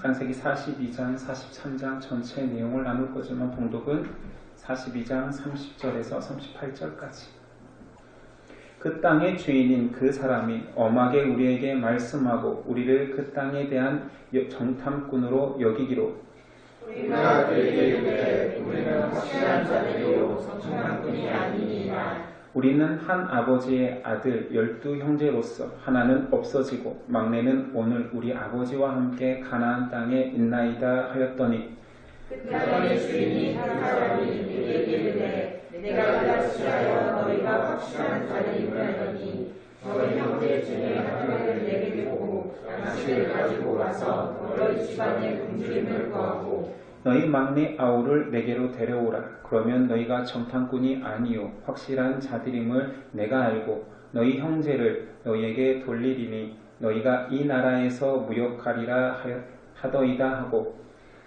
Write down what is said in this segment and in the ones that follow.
창세기 42장, 43장 전체 내용을 나눌 거지만 봉독은 42장 30절에서 38절까지. 그 땅의 주인인 그 사람이 엄하게 우리에게 말씀하고 우리를 그 땅에 대한 정탐꾼으로 여기기로 우리가 그에게 이르되 우리는 확실한 자들이요 정탐꾼이 아니니라. 우리는 한 아버지의 아들 12형제로서 하나는 없어지고 막내는 오늘 우리 아버지와 함께 가나안 땅에 있나이다 하였더니 그 땅의 주인이 한 사람이 우리에게 이르되 내가 그같이 하여 너희가 확실한 자들임을 알더니 너희 형제 중에 한 명을 내게 보고 양식을 가지고 와서 너희 집안의 굶주림을 구하고 너희 막내 아우를 내게로 데려오라. 그러면 너희가 정탐꾼이 아니요 확실한 자들임을 내가 알고 너희 형제를 너희에게 돌리리니 너희가 이 나라에서 무역하리라 하더이다 하고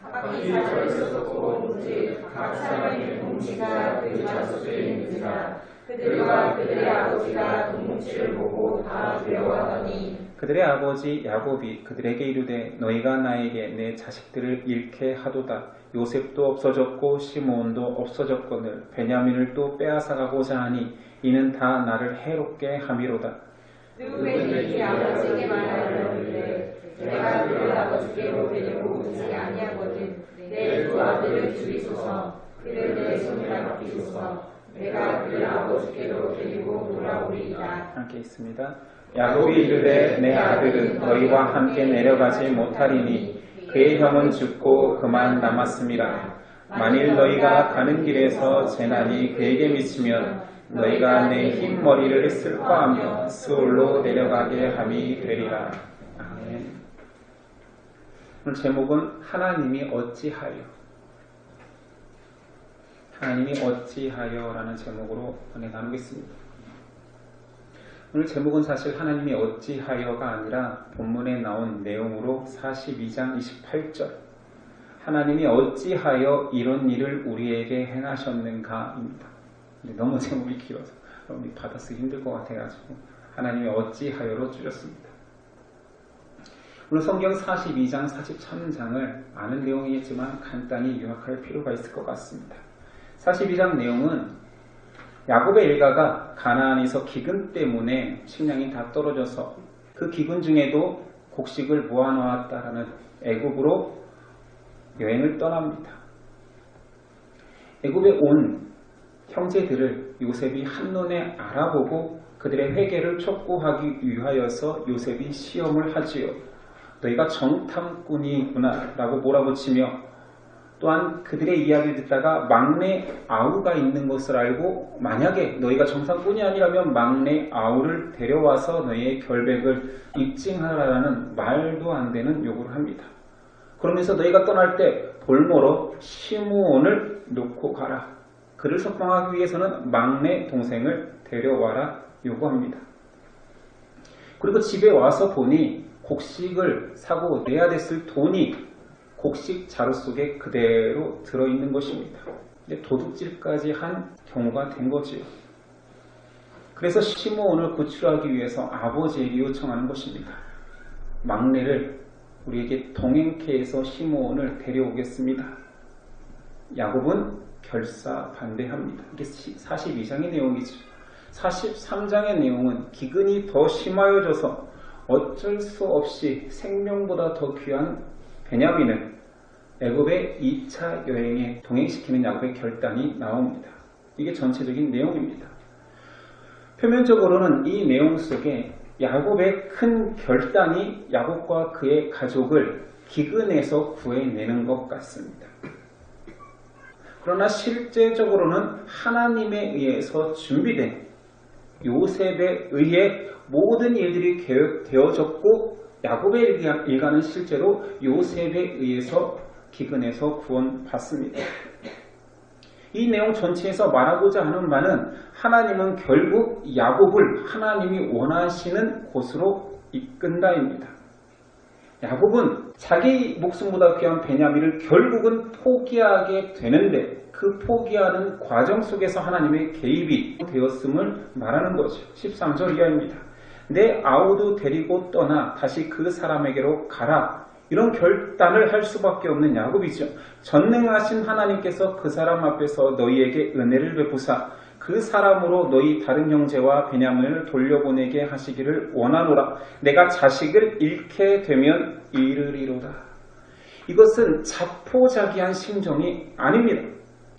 각기 자리에서 쏟고 오직 각 사람의 뭉치가 그 자손에 있는지라. 그들과 그들의 아버지가 뭉치를 보고 다 두려워하더니 그들의 아버지 야곱이 그들에게 이르되 너희가 나에게 내 자식들을 잃게 하도다. 요셉도 없어졌고 시므온도 없어졌거늘 베냐민을 또 빼앗아가고자 하니 이는 다 나를 해롭게 함이로다. 르우벤이 아버지에게 말하려는데 내가 그를 아버지께로 데리고 오지 아니하거든. 내 두 아들을 죽이소서. 그를 내 손에 맡기소서. 내가 그를 아버지께로 데리고 돌아오리이다. 함께 있습니다. 야곱이 이르되 내 아들은 너희와 함께 내려가지 못하리니 그의 형은 죽고 그만 남았음이라. 만일 너희가 가는 길에서 재난이 그에게 미치면 너희가 내 흰 머리를 슬퍼하며 스올로 내려가게 함이 되리라. 아멘. 오늘 제목은 하나님이 어찌하여. 하나님이 어찌하여라는 제목으로 오늘 나누겠습니다. 오늘 제목은 사실 하나님이 어찌하여가 아니라 본문에 나온 내용으로 42장 28절 하나님이 어찌하여 이런 일을 우리에게 행하셨는가입니다. 너무 제목이 길어서 여러분이 받아쓰기 힘들 것 같아가지고 하나님이 어찌하여로 줄였습니다. 오늘 성경 42장 43장을 아는 내용이겠지만 간단히 요약할 필요가 있을 것 같습니다. 42장 내용은 야곱의 일가가 가나안에서 기근 때문에 식량이 다 떨어져서 그 기근 중에도 곡식을 모아놓았다라는 애굽으로 여행을 떠납니다. 애굽에 온 형제들을 요셉이 한눈에 알아보고 그들의 회개를 촉구하기 위하여서 요셉이 시험을 하지요. 너희가 정탐꾼이구나 라고 몰아붙이며 또한 그들의 이야기를 듣다가 막내 아우가 있는 것을 알고 만약에 너희가 정탐꾼이 아니라면 막내 아우를 데려와서 너희의 결백을 입증하라는 말도 안 되는 요구를 합니다. 그러면서 너희가 떠날 때 볼모로 시므온을 놓고 가라. 그를 석방하기 위해서는 막내 동생을 데려와라 요구합니다. 그리고 집에 와서 보니 곡식을 사고 내야 됐을 돈이 곡식 자루 속에 그대로 들어있는 것입니다. 도둑질까지 한 경우가 된 거지요. 그래서 시므온을 구출하기 위해서 아버지에게 요청하는 것입니다. 막내를 우리에게 동행케 해서 시므온을 데려오겠습니다. 야곱은 결사 반대합니다. 이게 42장의 내용이죠. 43장의 내용은 기근이 더 심하여져서 어쩔 수 없이 생명보다 더 귀한 베냐민을 애굽의 2차 여행에 동행시키는 야곱의 결단이 나옵니다. 이게 전체적인 내용입니다. 표면적으로는 이 내용 속에 야곱의 큰 결단이 야곱과 그의 가족을 기근에서 구해내는 것 같습니다. 그러나 실제적으로는 하나님에 의해서 준비된 요셉에 의해 모든 일들이 계획되어졌고 야곱의 일가는 실제로 요셉에 의해서 기근에서 구원받습니다. 이 내용 전체에서 말하고자 하는 바는 하나님은 결국 야곱을 하나님이 원하시는 곳으로 이끈다입니다. 야곱은 자기 목숨보다 귀한 베냐민을 결국은 포기하게 되는데 그 포기하는 과정 속에서 하나님의 개입이 되었음을 말하는 거죠. 13절 이하입니다. 내 아우도 데리고 떠나 다시 그 사람에게로 가라. 이런 결단을 할 수밖에 없는 야곱이죠. 전능하신 하나님께서 그 사람 앞에서 너희에게 은혜를 베푸사 그 사람으로 너희 다른 형제와 베냐민을 돌려보내게 하시기를 원하노라. 내가 자식을 잃게 되면 이르리로다. 이것은 자포자기한 심정이 아닙니다.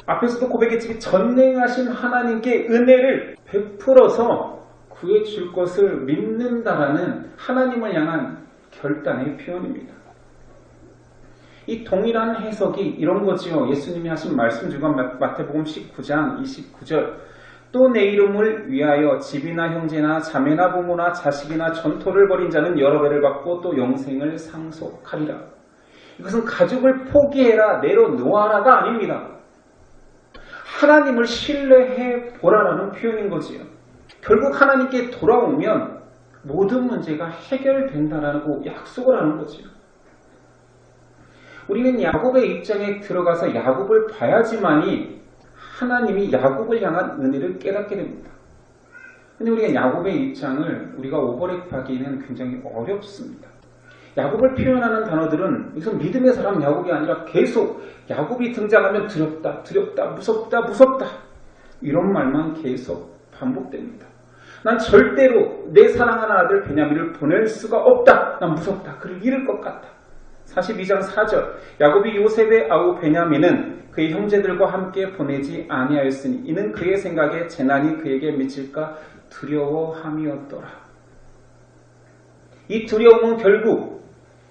앞에서도 고백했지만 전능하신 하나님께 은혜를 베풀어서 구해줄 것을 믿는다라는 하나님을 향한 결단의 표현입니다. 이 동일한 해석이 이런 거지요. 예수님이 하신 말씀 중에 마태복음 19장 29절 또 내 이름을 위하여 집이나 형제나 자매나 부모나 자식이나 전토를 벌인 자는 여러 배를 받고 또 영생을 상속하리라. 이것은 가족을 포기해라 내려놓아라가 아닙니다. 하나님을 신뢰해 보라라는 표현인 거지요. 결국 하나님께 돌아오면 모든 문제가 해결된다라고 약속을 하는 거지요. 우리는 야곱의 입장에 들어가서 야곱을 봐야지만이 하나님이 야곱을 향한 은혜를 깨닫게 됩니다. 근데 우리가 야곱의 입장을 우리가 오버랩하기는 굉장히 어렵습니다. 야곱을 표현하는 단어들은 여기서 믿음의 사람 야곱이 아니라 계속 야곱이 등장하면 두렵다, 두렵다, 무섭다, 무섭다 이런 말만 계속 반복됩니다. 난 절대로 내 사랑하는 아들 베냐민을 보낼 수가 없다. 난 무섭다. 그를 잃을 것 같다. 42장 4절 야곱이 요셉의 아우 베냐민은 그의 형제들과 함께 보내지 아니하였으니 이는 그의 생각에 재난이 그에게 미칠까 두려워함이었더라. 이 두려움은 결국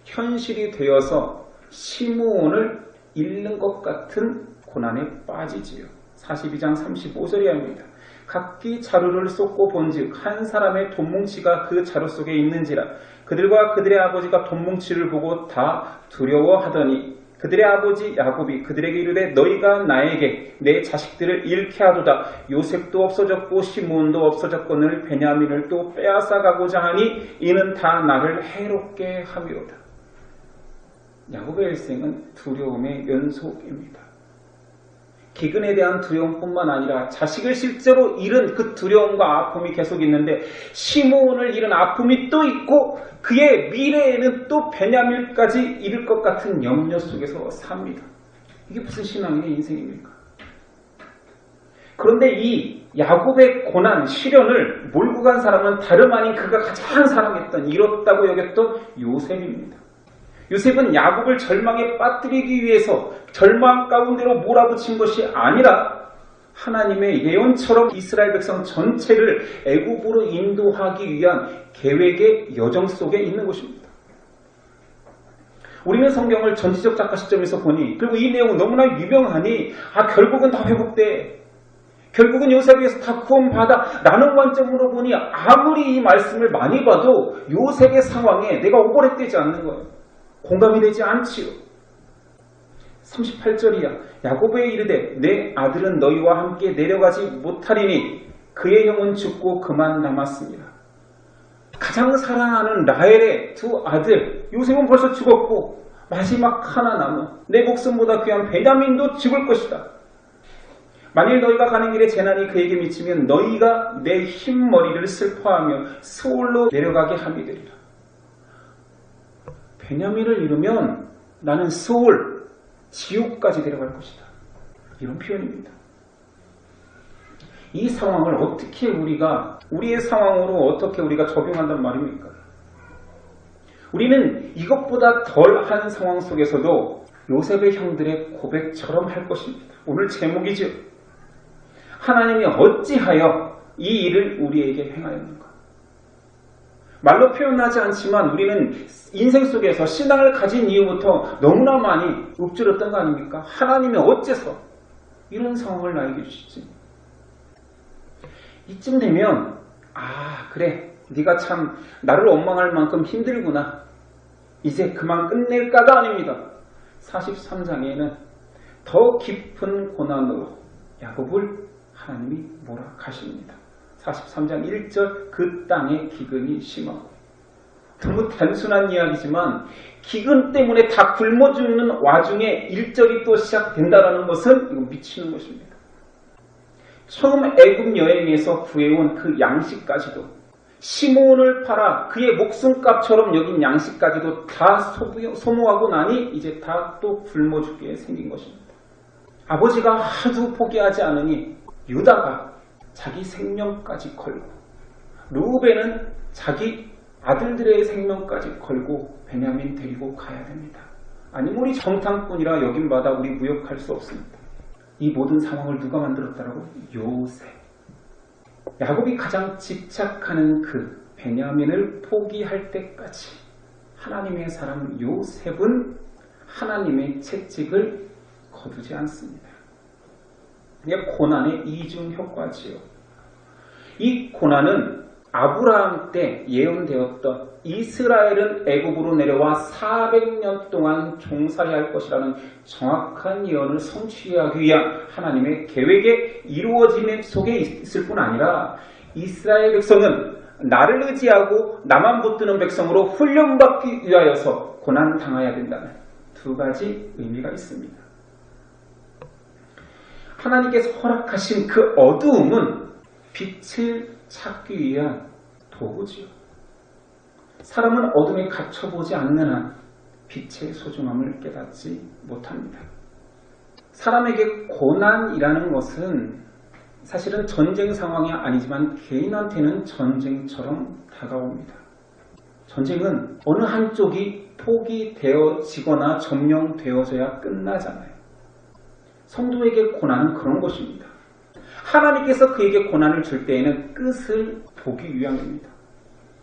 현실이 되어서 시므온을 잃는 것 같은 고난에 빠지지요. 42장 35절이 합니다. 각기 자루를 쏟고 본즉 한 사람의 돈뭉치가 그 자루 속에 있는지라 그들과 그들의 아버지가 돈뭉치를 보고 다 두려워하더니 그들의 아버지 야곱이 그들에게 이르되 너희가 나에게 내 자식들을 잃게 하도다. 요셉도 없어졌고 시므온도 없어졌거늘 베냐민을 또 빼앗아가고자 하니 이는 다 나를 해롭게 함이로다. 야곱의 일생은 두려움의 연속입니다. 기근에 대한 두려움뿐만 아니라 자식을 실제로 잃은 그 두려움과 아픔이 계속 있는데 시므온을 잃은 아픔이 또 있고 그의 미래에는 또 베냐민까지 잃을 것 같은 염려 속에서 삽니다. 이게 무슨 신앙인의 인생입니까? 그런데 이 야곱의 고난, 시련을 몰고 간 사람은 다름 아닌 그가 가장 사랑했던, 잃었다고 여겼던 요셉입니다. 요셉은 야곱을 절망에 빠뜨리기 위해서 절망 가운데로 몰아붙인 것이 아니라 하나님의 예언처럼 이스라엘 백성 전체를 애굽으로 인도하기 위한 계획의 여정 속에 있는 것입니다. 우리는 성경을 전지적 작가 시점에서 보니 그리고 이 내용은 너무나 유명하니 결국은 다 회복돼. 결국은 요셉에서 다 구원받아. 라는 관점으로 보니 아무리 이 말씀을 많이 봐도 요셉의 상황에 내가 오버랩되지 않는 거예요. 공감이 되지 않지요. 38절이야. 야곱의 이르되 내 아들은 너희와 함께 내려가지 못하리니 그의 형은 죽고 그만 남았습니다. 가장 사랑하는 라헬의 두 아들 요셉은 벌써 죽었고 마지막 하나 남은 내 목숨보다 귀한 베냐민도 죽을 것이다. 만일 너희가 가는 길에 재난이 그에게 미치면 너희가 내 흰머리를 슬퍼하며 스올로 내려가게 함이 되리라. 베냐민을 잃으면 나는 스올, 지옥까지 내려갈 것이다. 이런 표현입니다. 이 상황을 어떻게 우리의 상황으로 어떻게 우리가 적용한단 말입니까? 우리는 이것보다 덜한 상황 속에서도 요셉의 형들의 고백처럼 할 것입니다. 오늘 제목이죠. 하나님이 어찌하여 이 일을 우리에게 행하였는가? 말로 표현하지 않지만 우리는 인생 속에서 신앙을 가진 이후부터 너무나 많이 읊조렸던 거 아닙니까? 하나님이 어째서 이런 상황을 나에게 주시지? 이쯤 되면 그래 네가 참 나를 원망할 만큼 힘들구나. 이제 그만 끝낼까가 아닙니다. 43장에는 더 깊은 고난으로 야곱을 하나님이 몰아가십니다. 43장 1절 그 땅의 기근이 심하고. 너무 단순한 이야기지만 기근 때문에 다 굶어 죽는 와중에 1절이 또 시작된다는 것은 이거 미치는 것입니다. 처음 애굽 여행에서 구해온 그 양식까지도 시몬을 팔아 그의 목숨값처럼 여긴 양식까지도 다 소모하고 나니 이제 다 또 굶어 죽게 생긴 것입니다. 아버지가 하도 포기하지 않으니 유다가 자기 생명까지 걸고, 르우벤은 자기 아들들의 생명까지 걸고 베냐민 데리고 가야 됩니다. 아니면 우리 정탐꾼이라 여김받아 우리 무역할 수 없습니다. 이 모든 상황을 누가 만들었다라고? 요셉. 야곱이 가장 집착하는 그 베냐민을 포기할 때까지 하나님의 사람 요셉은 하나님의 채찍을 거두지 않습니다. 이게 고난의 이중 효과지요. 이 고난은 아브라함 때 예언되었던 이스라엘은 애굽으로 내려와 400년 동안 종살이 할 것이라는 정확한 예언을 성취하기 위한 하나님의 계획의 이루어짐 속에 있을 뿐 아니라 이스라엘 백성은 나를 의지하고 나만 붙드는 백성으로 훈련받기 위하여서 고난당해야 된다는 두 가지 의미가 있습니다. 하나님께서 허락하신 그 어두움은 빛을 찾기 위한 도구지요. 사람은 어둠에 갇혀보지 않는 한 빛의 소중함을 깨닫지 못합니다. 사람에게 고난이라는 것은 사실은 전쟁 상황이 아니지만 개인한테는 전쟁처럼 다가옵니다. 전쟁은 어느 한쪽이 포기되어지거나 점령되어져야 끝나잖아요. 성도에게 고난은 그런 것입니다. 하나님께서 그에게 고난을 줄 때에는 끝을 보기 위함입니다.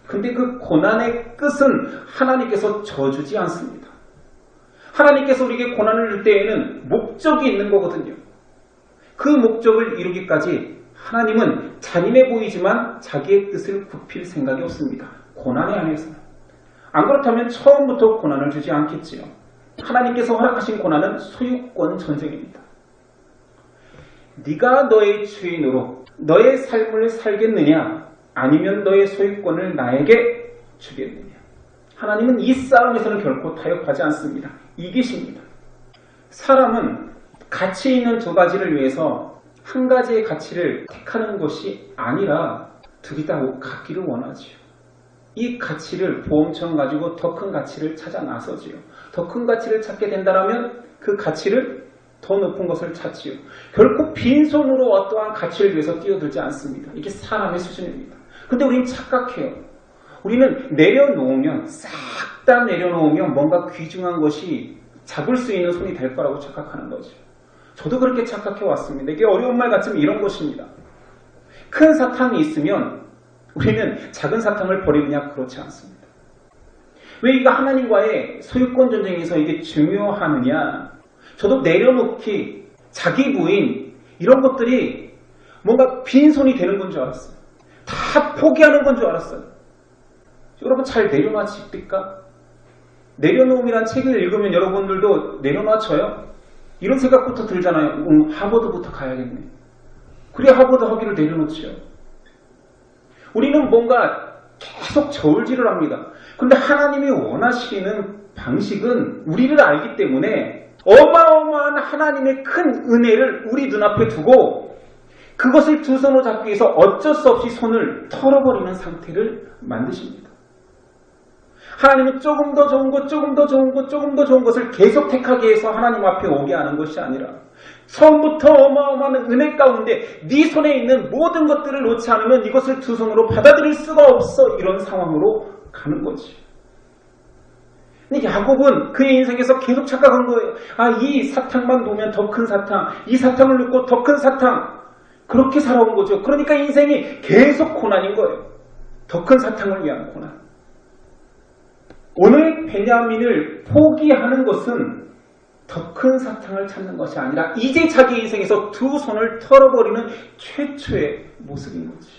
근데 그 고난의 끝은 하나님께서 져주지 않습니다. 하나님께서 우리에게 고난을 줄 때에는 목적이 있는 거거든요. 그 목적을 이루기까지 하나님은 잔인해 보이지만 자기의 뜻을 굽힐 생각이 없습니다. 고난에 안에서. 안 그렇다면 처음부터 고난을 주지 않겠지요. 하나님께서 허락하신 고난은 소유권 전쟁입니다. 네가 너의 주인으로 너의 삶을 살겠느냐, 아니면 너의 소유권을 나에게 주겠느냐. 하나님은 이 싸움에서는 결코 타협하지 않습니다. 이기십니다. 사람은 가치 있는 두 가지를 위해서 한 가지의 가치를 택하는 것이 아니라 둘이 다 갖기를 원하지요. 이 가치를 보험처럼 가지고 더 큰 가치를 찾아 나서지요. 더 큰 가치를 찾게 된다면 그 가치를 더 높은 것을 찾지요. 결코 빈손으로 어떠한 가치를 위해서 뛰어들지 않습니다. 이게 사람의 수준입니다. 근데 우리는 착각해요. 우리는 내려놓으면, 싹 다 내려놓으면 뭔가 귀중한 것이 잡을 수 있는 손이 될 거라고 착각하는 거죠. 저도 그렇게 착각해 왔습니다. 이게 어려운 말 같지만 이런 것입니다. 큰 사탕이 있으면 우리는 작은 사탕을 버리느냐? 그렇지 않습니다. 왜 이거 하나님과의 소유권 전쟁에서 이게 중요하느냐? 저도 내려놓기, 자기 부인 이런 것들이 뭔가 빈손이 되는 건 줄 알았어요. 다 포기하는 건 줄 알았어요. 여러분 잘 내려놔집니까? 내려놓음이란 책을 읽으면 여러분들도 내려놔쳐요? 이런 생각부터 들잖아요. 하버드부터 가야겠네. 그래 하버드 학위를 내려놓지요. 우리는 뭔가 계속 저울질을 합니다. 그런데 하나님이 원하시는 방식은 우리를 알기 때문에 어마어마한 하나님의 큰 은혜를 우리 눈앞에 두고 그것을 두 손으로 잡기 위해서 어쩔 수 없이 손을 털어버리는 상태를 만드십니다. 하나님은 조금 더 좋은 것, 조금 더 좋은 것, 조금 더 좋은 것을 계속 택하기 위해서 하나님 앞에 오게 하는 것이 아니라 처음부터 어마어마한 은혜 가운데 네 손에 있는 모든 것들을 놓지 않으면 이것을 두 손으로 받아들일 수가 없어. 이런 상황으로 가는 거지. 근데 야곱은 그의 인생에서 계속 착각한 거예요. 이 사탕만 놓으면 더 큰 사탕, 이 사탕을 놓고 더 큰 사탕. 그렇게 살아온 거죠. 그러니까 인생이 계속 고난인 거예요. 더 큰 사탕을 위한 고난. 오늘 베냐민을 포기하는 것은 더 큰 사탕을 찾는 것이 아니라 이제 자기 인생에서 두 손을 털어버리는 최초의 모습인 거지.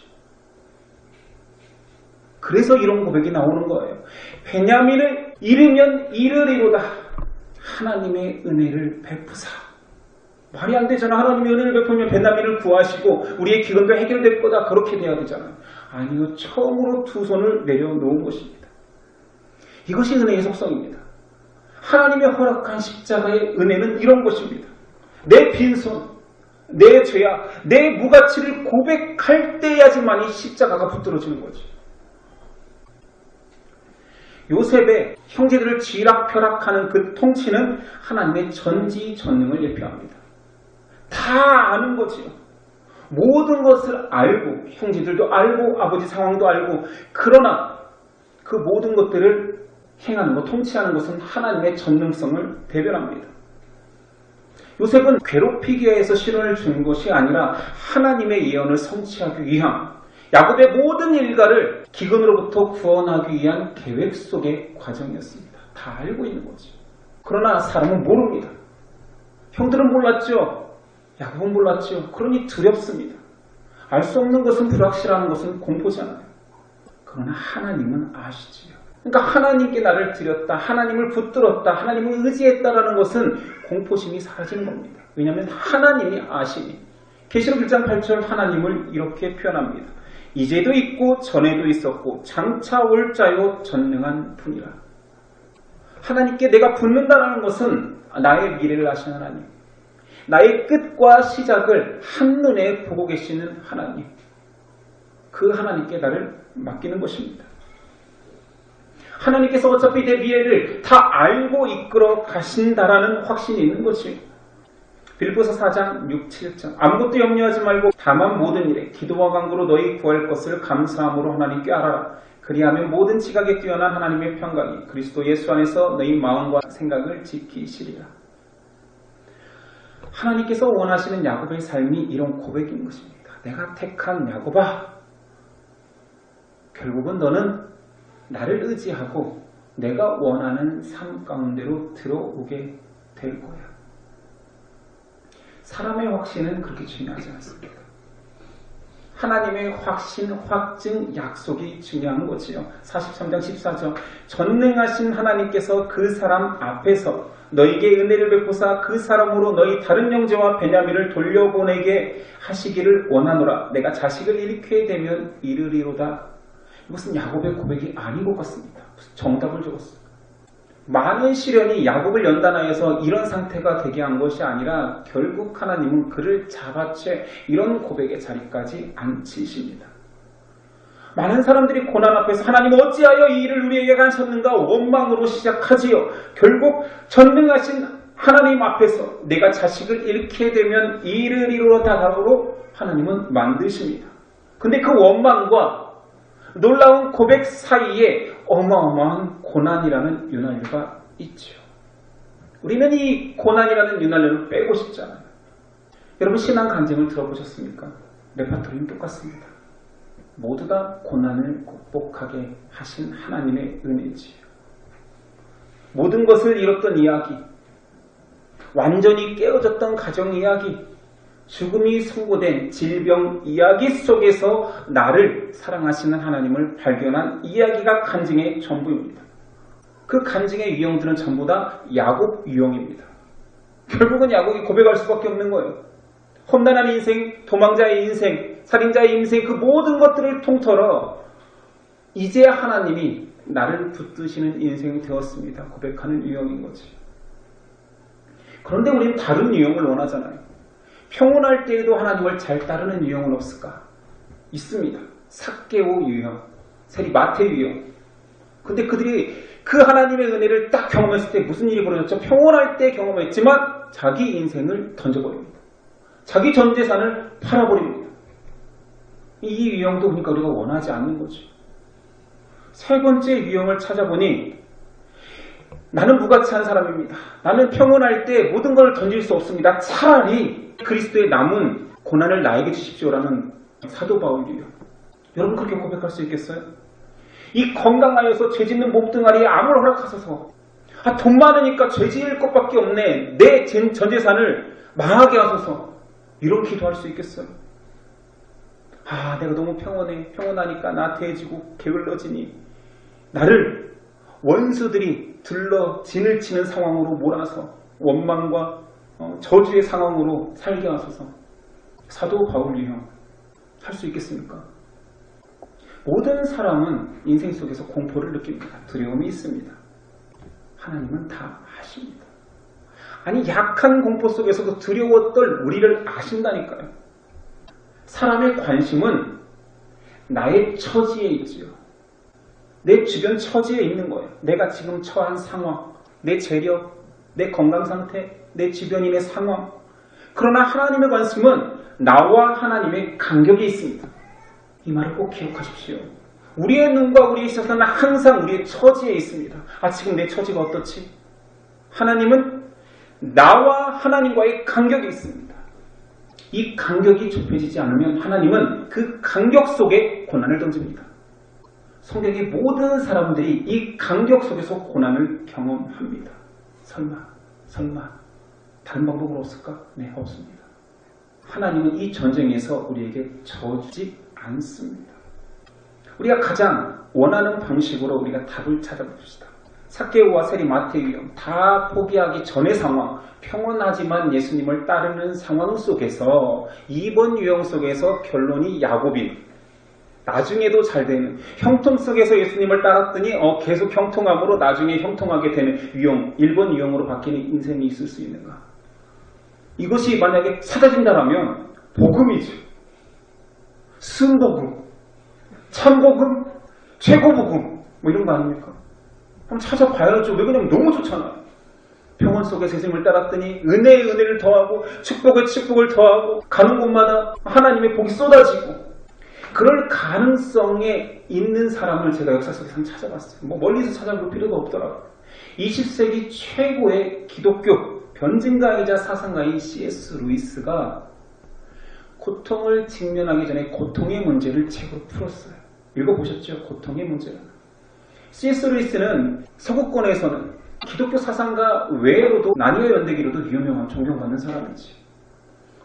그래서 이런 고백이 나오는 거예요. 베냐민을 잃으면 잃으리로다 하나님의 은혜를 베푸사. 말이 안 되잖아. 하나님의 은혜를 베푸면 베냐민을 구하시고 우리의 기근도 해결될 거다. 그렇게 돼야 되잖아요. 아니요. 처음으로 두 손을 내려놓은 것입니다. 이것이 은혜의 속성입니다. 하나님의 허락한 십자가의 은혜는 이런 것입니다. 내 빈손, 내 죄악, 내 무가치를 고백할 때야지만이 십자가가 붙들어지는 거지. 요셉의 형제들을 쥐락펴락하는 그 통치는 하나님의 전지전능을 예표합니다. 다 아는 거지요. 모든 것을 알고, 형제들도 알고, 아버지 상황도 알고, 그러나 그 모든 것들을 행하는 것, 통치하는 것은 하나님의 전능성을 대변합니다. 요셉은 괴롭히기 위해서 실언을 준 것이 아니라 하나님의 예언을 성취하기 위함, 야곱의 모든 일가를 기근으로부터 구원하기 위한 계획 속의 과정이었습니다. 다 알고 있는 거죠. 그러나 사람은 모릅니다. 형들은 몰랐죠. 야곱은 몰랐죠. 그러니 두렵습니다. 알 수 없는 것은 불확실한 것은 공포잖아요. 그러나 하나님은 아시지요. 그러니까 하나님께 나를 드렸다, 하나님을 붙들었다, 하나님을 의지했다라는 것은 공포심이 사라지는 겁니다. 왜냐하면 하나님이 아시니. 계시록 1장 8절 하나님을 이렇게 표현합니다. 이제도 있고 전에도 있었고 장차 올 자요 전능한 분이라. 하나님께 내가 붙는다는 것은 나의 미래를 아시는 하나님, 나의 끝과 시작을 한눈에 보고 계시는 하나님, 그 하나님께 나를 맡기는 것입니다. 하나님께서 어차피 내 미래를 다 알고 이끌어 가신다라는 확신이 있는 거지요. 빌립보서 4장 6, 7절 아무것도 염려하지 말고 다만 모든 일에 기도와 간구로 너희 구할 것을 감사함으로 하나님께 알아라. 그리하면 모든 지각에 뛰어난 하나님의 평강이 그리스도 예수 안에서 너희 마음과 생각을 지키시리라. 하나님께서 원하시는 야곱의 삶이 이런 고백인 것입니다. 내가 택한 야곱아, 결국은 너는 나를 의지하고 내가 원하는 삶 가운데로 들어오게 될 거야. 사람의 확신은 그렇게 중요하지 않습니다. 하나님의 확신, 확증, 약속이 중요한 거지요. 43장 14절 전능하신 하나님께서 그 사람 앞에서 너희에게 은혜를 베푸사 그 사람으로 너희 다른 형제와 베냐민을 돌려보내게 하시기를 원하노라. 내가 자식을 잃게 되면 이르리로다. 이것은 야곱의 고백이 아닌 것 같습니다. 정답을 적었어요. 많은 시련이 야곱을 연단하여서 이런 상태가 되게 한 것이 아니라 결국 하나님은 그를 잡아채 이런 고백의 자리까지 앉히십니다. 많은 사람들이 고난 앞에서 하나님 어찌하여 이 일을 우리에게 하셨는가 원망으로 시작하지요. 결국 전능하신 하나님 앞에서 내가 자식을 잃게 되면 이르리로다라고 하나님은 만드십니다. 근데 그 원망과 놀라운 고백 사이에 어마어마한 고난이라는 윤활유가 있죠. 우리는 이 고난이라는 윤활유를 빼고 싶잖아요. 여러분 신앙 간증을 들어보셨습니까? 레파토리는 똑같습니다. 모두 다 고난을 극복하게 하신 하나님의 은혜지요. 모든 것을 잃었던 이야기, 완전히 깨어졌던 가정 이야기, 죽음이 선고된 질병 이야기 속에서 나를 사랑하시는 하나님을 발견한 이야기가 간증의 전부입니다. 그 간증의 유형들은 전부 다 야곱 유형입니다. 결국은 야곱이 고백할 수밖에 없는 거예요. 험난한 인생, 도망자의 인생, 살인자의 인생, 그 모든 것들을 통틀어 이제 하나님이 나를 붙드시는 인생이 되었습니다. 고백하는 유형인 거지. 그런데 우리는 다른 유형을 원하잖아요. 평온할 때에도 하나님을 잘 따르는 유형은 없을까? 있습니다. 삭개오 유형, 세리 마태 유형. 근데 그들이 그 하나님의 은혜를 딱 경험했을 때 무슨 일이 벌어졌죠? 평온할 때 경험했지만 자기 인생을 던져버립니다. 자기 전 재산을 팔아버립니다. 이 유형도 그러니까 우리가 원하지 않는 거죠. 세 번째 유형을 찾아보니 나는 무가치한 사람입니다. 나는 평온할 때 모든 걸 던질 수 없습니다. 차라리 그리스도의 남은 고난을 나에게 주십시오라는 사도 바울 유형. 여러분 그렇게 고백할 수 있겠어요? 이 건강하여서 죄짓는 몸뚱아리에 암을 허락하소서. 돈 많으니까 죄지을 것밖에 없네. 내 전 재산을 망하게 하소서. 이런 기도할 수 있겠어요? 내가 너무 평온하니까 나태해지고 게을러지니 나를 원수들이 들러 진을 치는 상황으로 몰아서 원망과 저주의 상황으로 살게 하소서. 사도 바울 유형 할 수 있겠습니까? 모든 사람은 인생 속에서 공포를 느낍니다. 두려움이 있습니다. 하나님은 다 아십니다. 아니 약한 공포 속에서도 두려워 떨 우리를 아신다니까요. 사람의 관심은 나의 처지에 있지요. 내 주변 처지에 있는 거예요. 내가 지금 처한 상황, 내 재력, 내 건강 상태, 내 주변인의 상황. 그러나 하나님의 관심은 나와 하나님의 간격이 있습니다. 이 말을 꼭 기억하십시오. 우리의 눈과 우리의 시선은 항상 우리의 처지에 있습니다. 지금 내 처지가 어떻지? 하나님은 나와 하나님과의 간격이 있습니다. 이 간격이 좁혀지지 않으면 하나님은 그 간격 속에 고난을 던집니다. 성경의 모든 사람들이 이 간격 속에서 고난을 경험합니다. 설마 다른 방법은 없을까? 네, 없습니다. 하나님은 이 전쟁에서 우리에게 져주지 않습니다. 우리가 가장 원하는 방식으로 우리가 답을 찾아봅시다. 삭개오와 세리 마태의 위험, 다 포기하기 전의 상황, 평온하지만 예수님을 따르는 상황 속에서 이번 유형 속에서 결론이 야곱이 나중에도 잘 되는, 형통 속에서 예수님을 따랐더니 계속 형통함으로 나중에 형통하게 되는 유형, 1번 유형으로 바뀌는 인생이 있을 수 있는가? 이것이 만약에 찾아진다면 복음이죠. 순복음, 참복음, 최고복음 이런 거 아닙니까? 한번 찾아봐야죠. 왜 그러냐면 너무 좋잖아요. 평온 속에서 예수님을 따랐더니 은혜에 은혜를 더하고 축복에 축복을 더하고 가는 곳마다 하나님의 복이 쏟아지고, 그럴 가능성에 있는 사람을 제가 역사 속에서 찾아봤어요. 멀리서 찾아볼 필요가 없더라고요. 20세기 최고의 기독교 변증가이자 사상가인 C.S. 루이스가 고통을 직면하기 전에 고통의 문제를 책으로 풀었어요. 읽어보셨죠? 고통의 문제를. C.S. 루이스는 서구권에서는 기독교 사상가 외로도 난이와 연대기로도 유명한 존경받는 사람이지.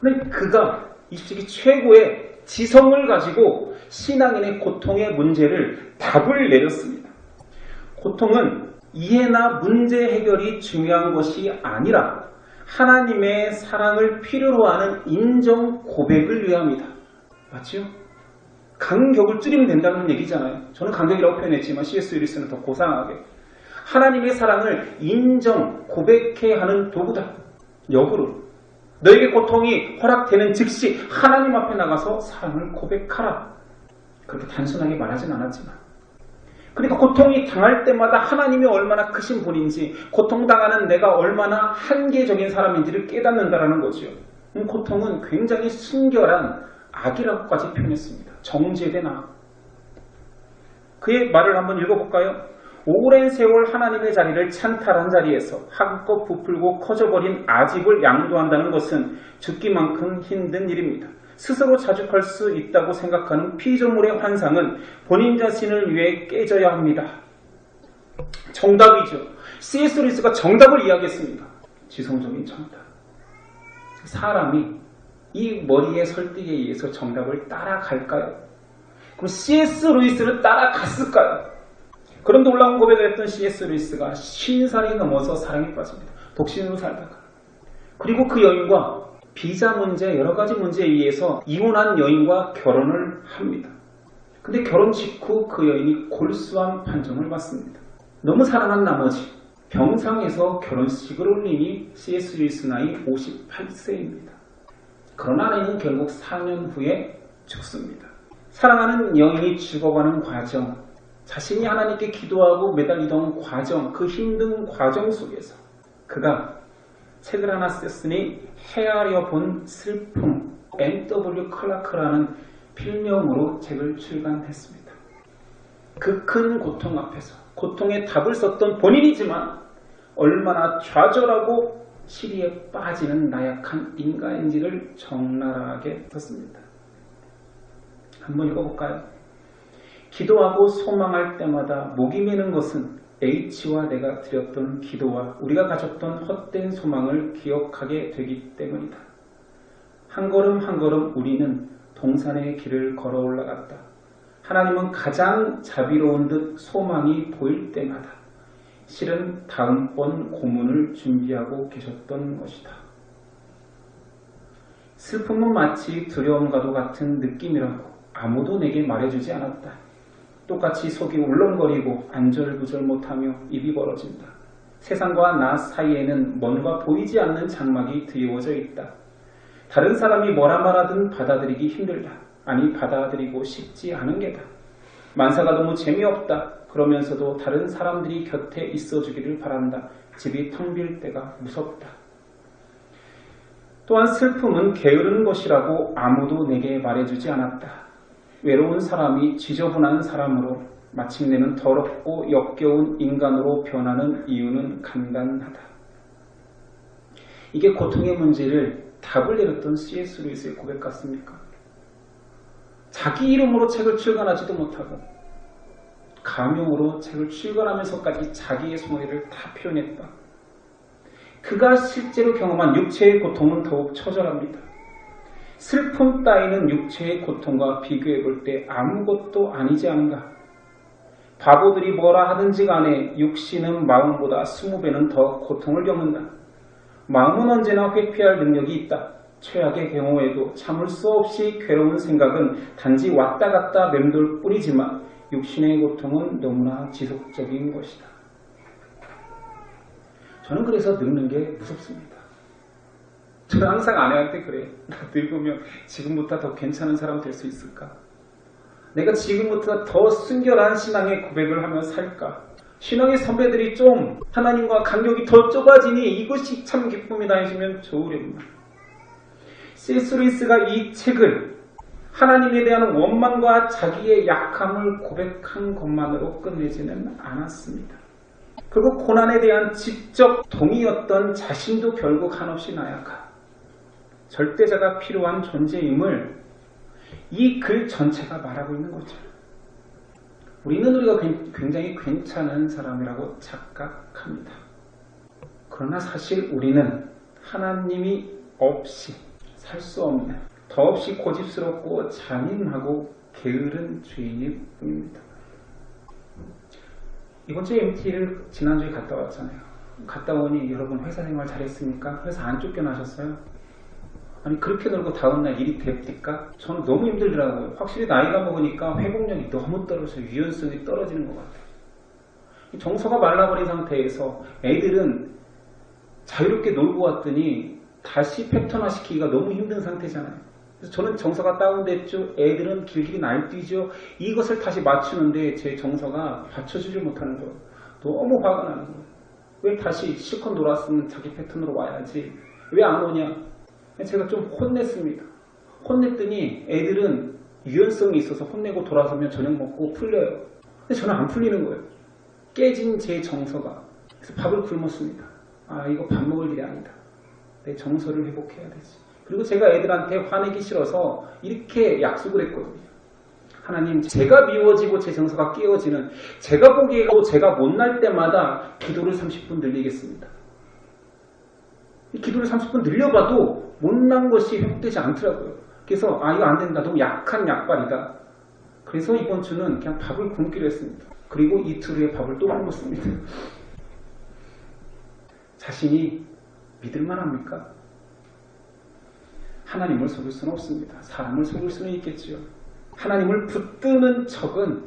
그런데 그가 20세기 최고의 지성을 가지고 신앙인의 고통의 문제를 답을 내렸습니다. 고통은 이해나 문제 해결이 중요한 것이 아니라 하나님의 사랑을 필요로 하는 인정 고백을 위함이다. 맞죠? 간격을 줄이면 된다는 얘기잖아요. 저는 간격이라고 표현했지만 C.S. 루이스는 더 고상하게 하나님의 사랑을 인정, 고백해야 하는 도구다. 역으로 너에게 고통이 허락되는 즉시 하나님 앞에 나가서 사랑을 고백하라. 그렇게 단순하게 말하진 않았지만, 그러니까 고통이 당할 때마다 하나님이 얼마나 크신 분인지, 고통당하는 내가 얼마나 한계적인 사람인지를 깨닫는다라는 거죠. 고통은 굉장히 순결한 악이라고까지 표현했습니다. 정죄된 악. 그의 말을 한번 읽어볼까요? 오랜 세월 하나님의 자리를 찬탈한 자리에서 한껏 부풀고 커져버린 아집을 양도한다는 것은 죽기만큼 힘든 일입니다. 스스로 자죽할 수 있다고 생각하는 피조물의 환상은 본인 자신을 위해 깨져야 합니다. 정답이죠. C.S. 루이스가 정답을 이야기했습니다. 지성적인 정답. 사람이 이 머리의 설득에 의해서 정답을 따라갈까요? 그럼 C.S. 루이스를 따라갔을까요? 그런데 올라온 고백을 했던 C.S. 루이스가 50살이 넘어서 사랑에 빠집니다. 독신으로 살다가. 그리고 그 여인과 비자 문제, 여러 가지 문제에 의해서 이혼한 여인과 결혼을 합니다. 근데 결혼 직후 그 여인이 골수암 판정을 받습니다. 너무 사랑한 나머지 병상에서 결혼식을 올리니 C.S. 루이스 나이 58세입니다. 그러나 아내는 결국 4년 후에 죽습니다. 사랑하는 여인이 죽어가는 과정, 자신이 하나님께 기도하고 매달리던 과정, 그 힘든 과정 속에서 그가 책을 하나 썼으니 헤아려 본 슬픔, M.W. 클라크라는 필명으로 책을 출간했습니다. 그 큰 고통 앞에서 고통의 답을 썼던 본인이지만 얼마나 좌절하고 시리에 빠지는 나약한 인간인지를 적나라하게 썼습니다. 한번 읽어볼까요? 기도하고 소망할 때마다 목이 메는 것은 H와 내가 드렸던 기도와 우리가 가졌던 헛된 소망을 기억하게 되기 때문이다. 한 걸음 한 걸음 우리는 동산의 길을 걸어 올라갔다. 하나님은 가장 자비로운 듯 소망이 보일 때마다 실은 다음번 고문을 준비하고 계셨던 것이다. 슬픔은 마치 두려움과도 같은 느낌이라고 아무도 내게 말해주지 않았다. 똑같이 속이 울렁거리고 안절부절 못하며 입이 벌어진다. 세상과 나 사이에는 뭔가 보이지 않는 장막이 드리워져 있다. 다른 사람이 뭐라 말하든 받아들이기 힘들다. 아니 받아들이고 싶지 않은 게다. 만사가 너무 재미없다. 그러면서도 다른 사람들이 곁에 있어주기를 바란다. 집이 텅 빌 때가 무섭다. 또한 슬픔은 게으른 것이라고 아무도 내게 말해주지 않았다. 외로운 사람이 지저분한 사람으로 마침내는 더럽고 역겨운 인간으로 변하는 이유는 간단하다. 이게 고통의 문제를 답을 내렸던 C.S. 루이스의 고백 같습니까? 자기 이름으로 책을 출간하지도 못하고 가명으로 책을 출간하면서까지 자기의 손해를 다 표현했다. 그가 실제로 경험한 육체의 고통은 더욱 처절합니다. 슬픔 따위는 육체의 고통과 비교해 볼 때 아무것도 아니지 않은가. 바보들이 뭐라 하든지 간에 육신은 마음보다 20배는 더 고통을 겪는다. 마음은 언제나 회피할 능력이 있다. 최악의 경우에도 참을 수 없이 괴로운 생각은 단지 왔다 갔다 맴돌 뿐이지만 육신의 고통은 너무나 지속적인 것이다. 저는 그래서 늙는 게 무섭습니다. 저는 항상 아내한테 그래. 나 늙으면 지금보다 더 괜찮은 사람 될 수 있을까? 내가 지금부터 더 순결한 신앙의 고백을 하며 살까? 신앙의 선배들이 좀 하나님과 간격이 더 좁아지니 이것이 참 기쁨이다 해주면 좋으련만. C.S. 루이스가 이 책을 하나님에 대한 원망과 자기의 약함을 고백한 것만으로 끝내지는 않았습니다. 그리고 고난에 대한 지적 동의였던 자신도 결국 한없이 나약한 절대자가 필요한 존재임을 이 글 전체가 말하고 있는 거죠. 우리는 우리가 굉장히 괜찮은 사람이라고 착각합니다. 그러나 사실 우리는 하나님이 없이 살 수 없는 더없이 고집스럽고 잔인하고 게으른 죄인일 뿐입니다. 이번 주에 MT를 지난주에 갔다 왔잖아요. 갔다 오니 여러분 회사 생활 잘했습니까? 회사 안 쫓겨나셨어요? 아니 그렇게 놀고 다음날 일이 됩니까? 저는 너무 힘들더라고요. 확실히 나이가 먹으니까 회복력이 너무 떨어져서 유연성이 떨어지는 것 같아요. 정서가 말라버린 상태에서 애들은 자유롭게 놀고 왔더니 다시 패턴화시키기가 너무 힘든 상태잖아요. 그래서 저는 정서가 다운됐죠. 애들은 길길이 날뛰죠. 이것을 다시 맞추는데 제 정서가 받쳐주지 못하는 거예요. 너무 화가 나는 거예요. 왜 다시 실컷 놀았으면 자기 패턴으로 와야지. 왜 안 오냐. 제가 좀 혼냈습니다. 혼냈더니 애들은 유연성이 있어서 혼내고 돌아서면 저녁 먹고 풀려요. 근데 저는 안 풀리는 거예요. 깨진 제 정서가. 그래서 밥을 굶었습니다. 아 이거 밥 먹을 일이 아니다. 내 정서를 회복해야 되지. 그리고 제가 애들한테 화내기 싫어서 이렇게 약속을 했거든요. 하나님 제가 미워지고 제 정서가 깨어지는 제가 보기에도 제가 못날 때마다 기도를 30분 늘리겠습니다. 기도를 30분 늘려봐도 못난 것이 회복되지 않더라고요. 그래서 이거 안 된다. 너무 약한 약발이다. 그래서 이번 주는 그냥 밥을 굶기로 했습니다. 그리고 이틀 후에 밥을 또 굶었습니다. 자신이 믿을만 합니까? 하나님을 속일 수는 없습니다. 사람을 속일 수는 있겠지요. 하나님을 붙드는 척은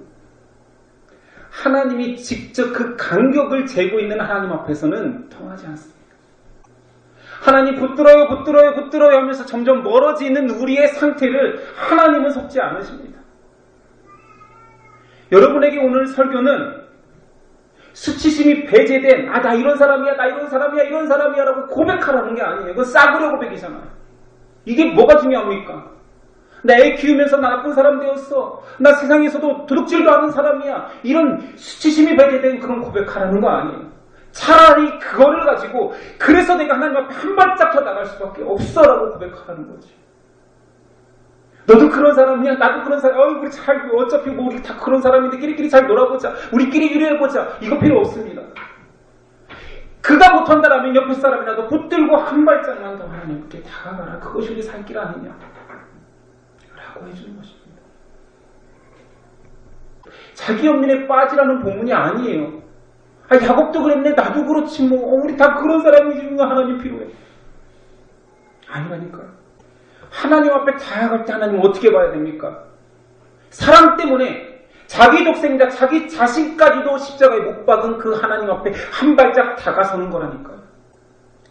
하나님이 직접 그 간격을 재고 있는 하나님 앞에서는 통하지 않습니다. 하나님 붙들어요 붙들어요 붙들어요 하면서 점점 멀어지는 우리의 상태를 하나님은 속지 않으십니다. 여러분에게 오늘 설교는 수치심이 배제된 나 이런 사람이야 나 이런 사람이야 이런 사람이야 라고 고백하라는 게 아니에요. 그건 싸구려 고백이잖아요. 이게 뭐가 중요합니까? 나 애 키우면서 나 나쁜 사람 되었어. 나 세상에서도 도둑질도 하는 사람이야. 이런 수치심이 배제된 그런 고백하라는 거 아니에요. 차라리 그거를 가지고 그래서 내가 하나님 앞에 한 발짝 더 나갈 수밖에 없어 라고 고백하라는 거지. 너도 그런 사람이야 나도 그런 사람 우리 잘 어차피 뭐 우리 다 그런 사람인데 끼리끼리 잘 놀아보자 우리끼리 유래해보자 이거 필요 없습니다. 그가 못한다라면 옆에 사람이라도 붙들고 한 발짝만 더 하나님께 다가가라. 그것이 우리 살 길 아니냐 라고 해주는 것입니다. 자기 연민에 빠지라는 본문이 아니에요. 야곱도 그랬네 나도 그렇지 뭐 우리 다 그런 사람이지 하나님 필요해. 아니라니까요. 하나님 앞에 다가갈 때 하나님 어떻게 봐야 됩니까? 사랑 때문에 자기 독생자 자기 자신까지도 십자가에 못 박은 그 하나님 앞에 한 발짝 다가서는 거라니까요.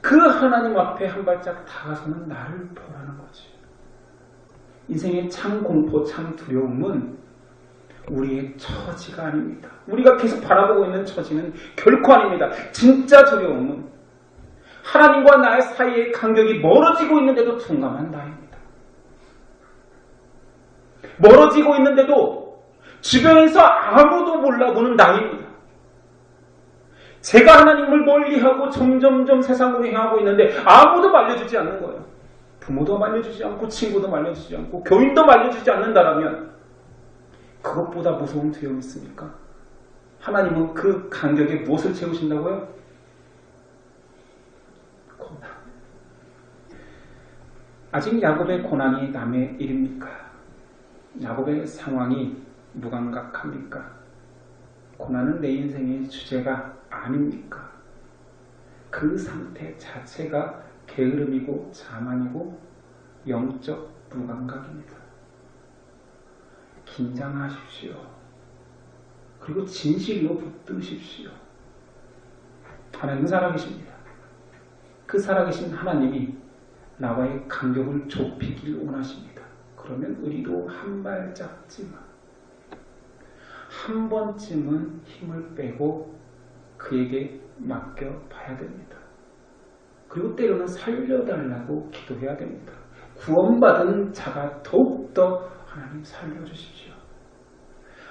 그 하나님 앞에 한 발짝 다가서는 나를 보라는 거지. 인생의 참 공포 참 두려움은 우리의 처지가 아닙니다. 우리가 계속 바라보고 있는 처지는 결코 아닙니다. 진짜 두려움은 하나님과 나의 사이의 간격이 멀어지고 있는데도 둔감한 나입니다. 멀어지고 있는데도 주변에서 아무도 몰라보는 나입니다. 제가 하나님을 멀리하고 점점점 세상으로 향하고 있는데 아무도 말려주지 않는 거예요. 부모도 말려주지 않고 친구도 말려주지 않고 교인도 말려주지 않는다라면 그것보다 무서운 두려움이 있습니까? 하나님은 그 간격에 무엇을 채우신다고요? 고난. 아직 야곱의 고난이 남의 일입니까? 야곱의 상황이 무감각합니까? 고난은 내 인생의 주제가 아닙니까? 그 상태 자체가 게으름이고 자만이고 영적 무감각입니다. 긴장하십시오. 그리고 진실로 붙드십시오. 하나님은 살아계십니다. 그 살아계신 하나님이 나와의 간격을 좁히길 원하십니다. 그러면 우리도 한 발짝지만 한 번쯤은 힘을 빼고 그에게 맡겨봐야 됩니다. 그리고 때로는 살려달라고 기도해야 됩니다. 구원받은 자가 더욱더 하나님 살려주십시오.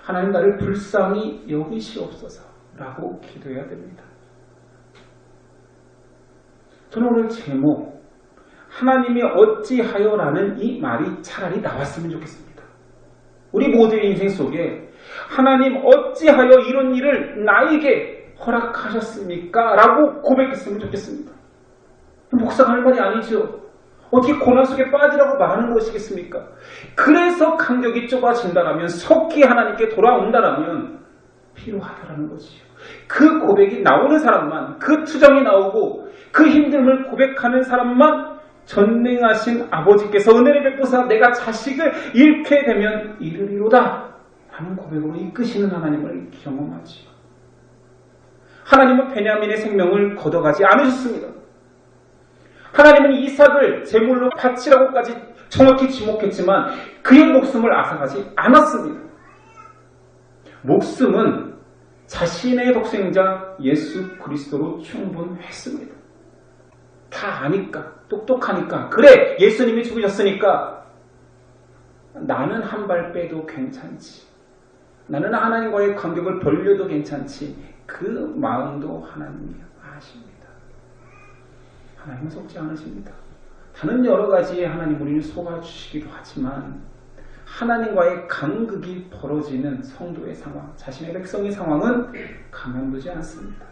하나님 나를 불쌍히 여기시옵소서 라고 기도해야 됩니다. 저는 오늘 제목 하나님이 어찌하여 라는 이 말이 차라리 나왔으면 좋겠습니다. 우리 모두의 인생 속에 하나님 어찌하여 이런 일을 나에게 허락하셨습니까? 라고 고백했으면 좋겠습니다. 목사가 할 말이 아니죠. 어떻게 고난 속에 빠지라고 말하는 것이겠습니까? 그래서 간격이 좁아진다라면 속히 하나님께 돌아온다라면 필요하다라는 것이죠. 그 고백이 나오는 사람만, 그 투정이 나오고 그 힘듦을 고백하는 사람만 전능하신 아버지께서 은혜를 베푸사 내가 자식을 잃게 되면 이르리로다 하는 고백으로 이끄시는 하나님을 경험하지요. 하나님은 베냐민의 생명을 걷어가지 않으셨습니다. 하나님은 이삭을 제물로 바치라고까지 정확히 지목했지만 그의 목숨을 앗아가지 않았습니다. 목숨은 자신의 독생자 예수 그리스도로 충분했습니다. 다 아니까, 똑똑하니까, 그래 예수님이 죽으셨으니까 나는 한 발 빼도 괜찮지, 나는 하나님과의 간격을 벌려도 괜찮지, 그 마음도 하나님이 아십니다. 하나님은 속지 않으십니다. 다른 여러 가지의 하나님 우리를 속아주시기도 하지만 하나님과의 간극이 벌어지는 성도의 상황, 자신의 백성의 상황은 가만두지 않습니다.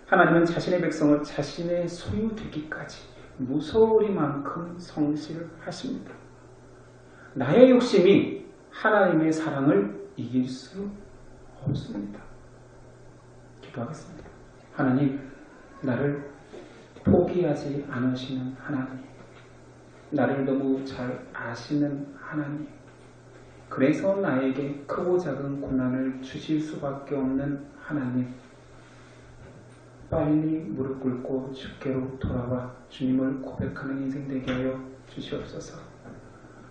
하나님은 자신의 백성을 자신의 소유되기까지 무서우리만큼 성실하십니다. 나의 욕심이 하나님의 사랑을 이길 수 없습니다. 기도하겠습니다. 하나님, 나를 포기하지 않으시는 하나님, 나를 너무 잘 아시는 하나님, 그래서 나에게 크고 작은 고난을 주실 수밖에 없는 하나님, 빨리 무릎 꿇고 주께로 돌아와 주님을 고백하는 인생 되게 하여 주시옵소서.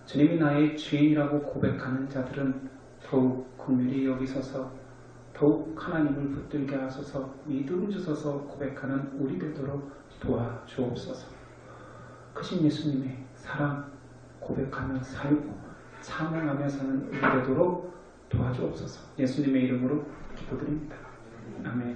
주님이 나의 주인이라고 고백하는 자들은 더욱 긍휼히 여기소서, 더욱 하나님을 붙들게 하소서, 믿음 주소서 고백하는 우리 되도록 도와주옵소서. 크신 예수님의 사랑 고백하며 살고 찬양하며 사는 우리 되도록 도와주옵소서. 예수님의 이름으로 기도드립니다. 아멘.